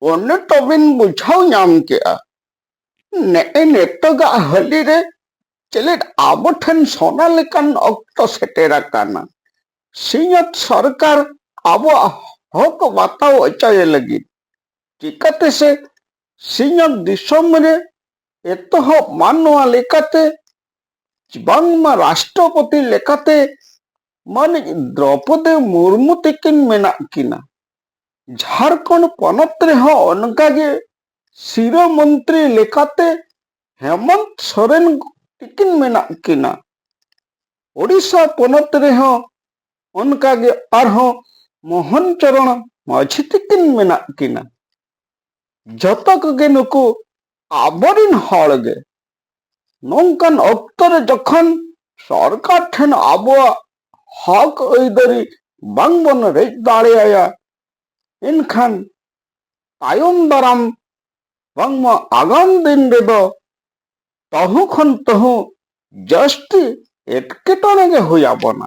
ᱚᱱᱮ ᱛᱚᱵᱤᱱ ᱵᱩᱡᱷᱟᱹᱣ ᱧᱟᱢ ᱠᱮᱜᱼᱟ ᱱᱮᱜᱼᱮ ᱱᱤᱛᱚᱜᱟᱜ ᱦᱟᱹᱞᱤᱨᱮ ᱪᱮᱞᱮᱫ ᱟᱵᱚ ᱴᱷᱮᱱ ᱥᱚᱱᱟ ᱞᱮᱠᱟᱱ ᱚᱠᱛᱚ ᱥᱮᱴᱮᱨ ᱟᱠᱟᱱᱟ ᱥᱤᱧᱚᱛ ᱥᱚᱨᱠᱟর ᱟᱵᱚᱣᱟᱜ ᱦᱚᱠ ᱵᱟᱛᱟᱣ ᱦᱚᱪᱚᱭ ᱞᱟᱹᱜᱤᱫ ᱪᱤᱠᱟᱹᱛᱮ ᱥᱮ ᱥᱤᱧᱚᱛ ᱫᱤᱥᱚᱢ ᱨᱮ ᱮᱛᱚᱦᱚᱵ ᱢᱟᱱᱣᱟ ᱞᱮᱠᱟᱛᱮ ᱵᱟᱝᱢᱟ ᱨᱟষ্ট্ᱨᱚᱯᱚᱛᱤ ᱞᱮᱠᱟᱛᱮ ᱢᱟᱹᱱᱤᱡ ᱫᱨᱚᱯᱚᱫᱤ ᱢᱩᱨᱢᱩ ᱛᱟᱹᱠᱤᱱ ᱢᱮᱱᱟᱜ ᱠᱤᱱᱟ ঝাড়খণ্ড পনত ᱨᱮᱦᱚᱸ ᱚᱱᱠᱟᱜᱮ ᱥᱤᱨᱟᱹ ᱢᱚᱱᱛᱨᱤ ᱞᱮᱠᱟᱛᱮ হেমন্ত সোরেন ᱛᱟᱹᱠᱤᱱ ᱢᱮᱱᱟᱜ ᱠᱤᱱᱟ ওড়িশা পনᱚᱛ ᱨᱮᱦᱚᱸ ᱚᱱᱠᱟᱜᱮ ᱟᱨᱦᱚᱸ মোহন চরণ মাঝি ᱛᱟᱹᱠᱤᱱ ᱢᱮᱱᱟᱜ ᱠᱤᱱᱟ ᱡᱚᱛᱚ ᱠᱚᱜᱮ ᱱᱩᱠᱩ ᱟᱵᱚᱨᱤᱱ ᱦᱚᱲ ᱜᱮ ᱱᱚᱝᱠᱟᱱ ᱚᱠᱛᱚ ᱨᱮ ᱡᱚᱠᱷᱚᱱ ᱥᱚᱨᱠᱟর ᱴᱷᱮᱱ ᱟᱵᱚᱣᱟᱜ হক ᱟᱹᱭᱫᱟᱹᱨᱤ ᱵᱟᱝᱵᱚᱱ ᱨᱮᱡ ᱫᱟᱲᱮᱭᱟᱭᱟ ᱮᱱᱠᱷᱟᱱ ᱛᱟᱭᱚᱢ ᱫᱟᱨᱟᱢ ᱵᱟᱝᱢᱟ ᱟᱜᱟᱢ ᱫᱤᱱ ᱨᱮᱫᱚ ᱛᱟᱦᱩ ᱠᱷᱚᱱ ᱛᱟᱦᱩ ᱡᱟᱹᱥᱛᱤ ᱮᱴᱠᱮᱴᱚᱬᱮ ᱜᱮ ᱦᱩᱭ ᱟᱵᱚᱱᱟ